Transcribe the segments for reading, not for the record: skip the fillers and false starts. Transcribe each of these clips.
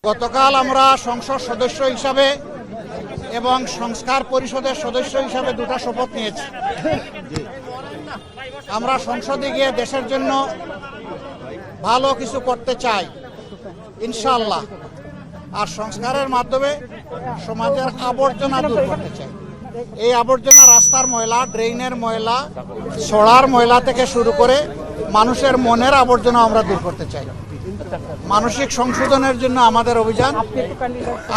গতকাল আমরা সংসদ সদস্য হিসাবে এবং সংস্কার পরিষদের সদস্য হিসাবে দুটো শপথ নিয়েছি। আমরা সংসদে গিয়ে দেশের জন্য ভালো কিছু করতে চাই ইনশাআল্লাহ, আর সংস্কারের মাধ্যমে সমাজের আবর্জনা দূর করতে চাই। এই আবর্জনা রাস্তার ময়লা, ড্রেনের ময়লা, ছড়ার ময়লা থেকে শুরু করে মানুষের মনের আবর্জনা আমরা দূর করতে চাই। মানসিক সংশোধনের জন্য আমাদের অভিযান।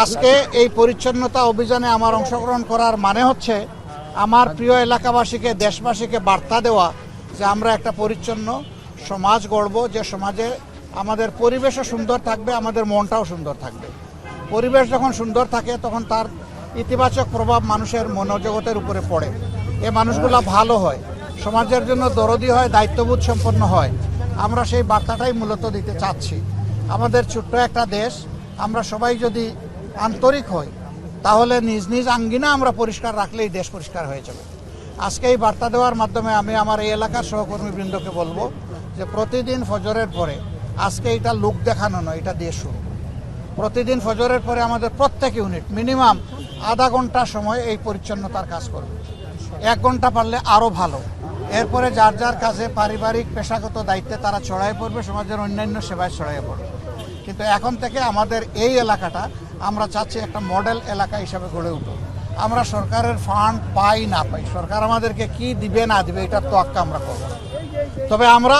আজকে এই পরিচ্ছন্নতা অভিযানে আমার অংশগ্রহণ করার মানে হচ্ছে আমার প্রিয় এলাকাবাসীকে, দেশবাসীকে বার্তা দেওয়া যে আমরা একটা পরিচ্ছন্ন সমাজ গড়ব, যে সমাজে আমাদের পরিবেশও সুন্দর থাকবে, আমাদের মনটাও সুন্দর থাকবে। পরিবেশ যখন সুন্দর থাকে তখন তার ইতিবাচক প্রভাব মানুষের মনোজগতের উপরে পড়ে। এই মানুষগুলো ভালো হয়, সমাজের জন্য দরদি হয়, দায়িত্ববোধ সম্পন্ন হয়। আমরা সেই বার্তাটাই মূলত দিতে চাচ্ছি। আমাদের ছোট্ট একটা দেশ, আমরা সবাই যদি আন্তরিক হই তাহলে নিজ নিজ আঙ্গিনা আমরা পরিষ্কার রাখলেই দেশ পরিষ্কার হয়ে যাবে। আজকে এই বার্তা দেওয়ার মাধ্যমে আমি আমার এই এলাকার সহকর্মীবৃন্দকে বলবো যে প্রতিদিন ফজরের পরে, আজকে এটা লোক দেখানো নয়, এটা দিয়ে শুরু। প্রতিদিন ফজরের পরে আমাদের প্রত্যেক ইউনিট মিনিমাম আধা ঘন্টা সময় এই পরিচ্ছন্নতার কাজ করবে। 1 ঘন্টা পারলে আরও ভালো। এরপরে যার যার কাজে পারিবারিক পেশাগত দায়িত্বে তারা ছড়াই পড়বে, সমাজের অন্যান্য সেবায় ছড়াই পড়বে। কিন্তু এখন থেকে আমাদের এই এলাকাটা আমরা চাচ্ছি একটা মডেল এলাকা হিসাবে গড়ে উঠুক। আমরা সরকারের ফান্ড পাই না পাই, সরকার আমাদেরকে কি দিবে না দিবে এটার তোয়াক্কা আমরা করব। তবে আমরা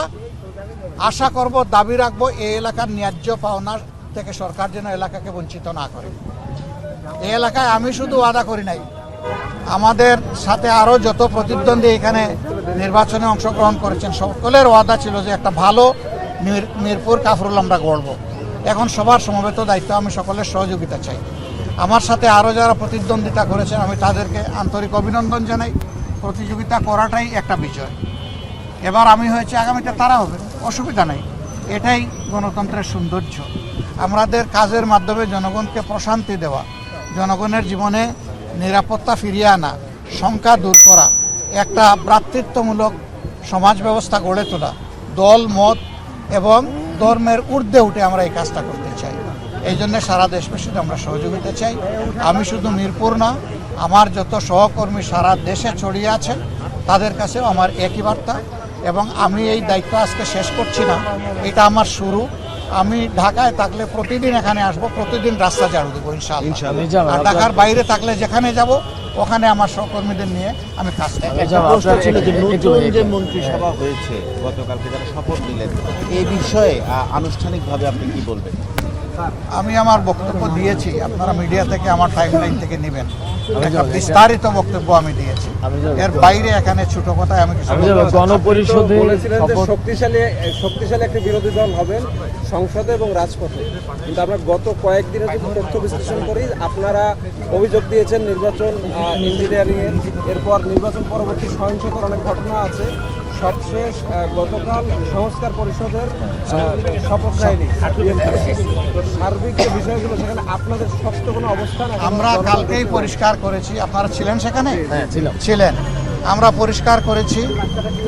আশা করব, দাবি রাখবো এই এলাকার ন্যায্য পাওনা থেকে সরকার যেন এলাকাকে বঞ্চিত না করে। এই এলাকায় আমি শুধু ওয়াদা করি নাই, আমাদের সাথে আরও যত প্রতিদ্বন্দ্বী এখানে নির্বাচনে অংশগ্রহণ করেছেন সকলের ওয়াদা ছিল যে একটা ভালো মিরপুর কাফরুল আমরা গড়ব। এখন সবার সমবেত দায়িত্ব, আমি সকলের সহযোগিতা চাই। আমার সাথে আরও যারা প্রতিদ্বন্দ্বিতা করেছেন আমি তাদেরকে আন্তরিক অভিনন্দন জানাই। প্রতিযোগিতা করাটাই একটা বিজয়। এবার আমি হয়েছে, আগামীতে তারা হবে, অসুবিধা নেই। এটাই গণতন্ত্রের সৌন্দর্য। আমাদের কাজের মাধ্যমে জনগণকে প্রশান্তি দেওয়া, জনগণের জীবনে নিরাপত্তা ফিরিয়ে আনা, শঙ্কা দূর করা, একটা ভ্রাতৃত্বমূলক সমাজ ব্যবস্থা গড়ে তোলা, দল মত এবং ধর্মের ঊর্ধ্বে উঠে আমরা এই কাজটা করতে চাই। এই জন্য সারা দেশবাসীকে আমরা সহযোগিতা চাই। আমি শুধু মিরপুর না, আমার যত সহকর্মী সারা দেশে ছড়িয়ে আছেন তাদের কাছেও আমার একই বার্তা। এবং আমি এই দায়িত্ব আজকে শেষ করছি না, এটা আমার শুরু। আমি ঢাকায় থাকলে প্রতিদিন এখানে আসবো, প্রতিদিন রাস্তা ঝাড়ু দেবো ইনশাআল্লাহ। আর ঢাকার বাইরে থাকলে যেখানে যাব ওখানে আমার সহকর্মীদের নিয়ে আমি কাজ করব। নতুন যে মন্ত্রিসভা হয়েছে গতকালকে যারা শপথ নিলেন, এই বিষয়ে আনুষ্ঠানিকভাবে আপনি কি বলবেন? আমি আমার বক্তব্য দিয়েছি, আপনারা মিডিয়া থেকে আমার টাইমলাইন থেকে নেবেন। একটা বিস্তারিত বক্তব্য আমি দিয়েছি, এর বাইরে এখানে ছোট কথায় আমি কিছু গণপরিষদে বলেছিলেন যে শক্তিশালী একটা বিরোধী দল হবেন সংসদে এবং রাজপথে। কিন্তু আমরা গত কয়েকদিনের যদি তথ্য বিশ্লেষণ করি, আপনারা অভিযোগ দিয়েছেন নির্বাচন ইঞ্জিনিয়ারিংয়ের, এরপর নির্বাচন পরবর্তী সহিংসতার অনেক ঘটনা আছে। সবশেষ গতকাল সংস্কার পরিষদের শপথ নেয়নি। সার্বিক যে বিষয়গুলো, সেখানে আপনাদের শক্ত কোনো অবস্থান? আমরা কালকেই পরিষ্কার করেছি, আপনারা ছিলেন সেখানে? ছিলেন। আমরা পরিষ্কার করেছি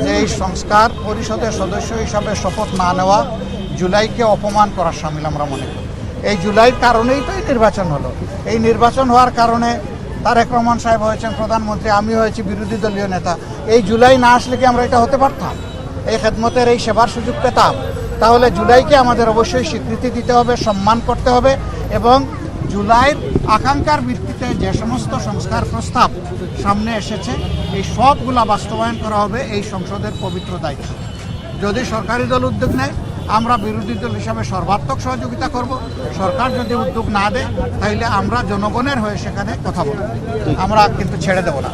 যে এই সংস্কার পরিষদের সদস্য হিসাবে শপথ না নেওয়া জুলাইকে অপমান করার শামিল আমরা মনে করি। এই জুলাইয়ের কারণেই তো এই নির্বাচন হলো। এই নির্বাচন হওয়ার কারণে তারেক রহমান সাহেব হয়েছেন প্রধানমন্ত্রী, আমি হয়েছি বিরোধী দলীয় নেতা। এই জুলাই না আসলে কি আমরা এটা হতে পারতাম? এই খেদমতের এই সেবার সুযোগ পেতাম? তাহলে জুলাইকে আমাদের অবশ্যই স্বীকৃতি দিতে হবে, সম্মান করতে হবে এবং জুলাইয়ের আকাঙ্ক্ষার ভিত্তিতে যে সমস্ত সংস্কার প্রস্তাব সামনে এসেছে এই সবগুলা বাস্তবায়ন করা হবে এই সংসদের পবিত্র দায়িত্ব। যদি সরকারি দল উদ্যোগ নেয়, আমরা বিরোধী দল হিসাবে সর্বাত্মক সহযোগিতা করব। সরকার যদি উদ্যোগ না দেয় তাহলে আমরা জনগণের হয়ে সেখানে কথা বলব, আমরা কিন্তু ছেড়ে দেব না।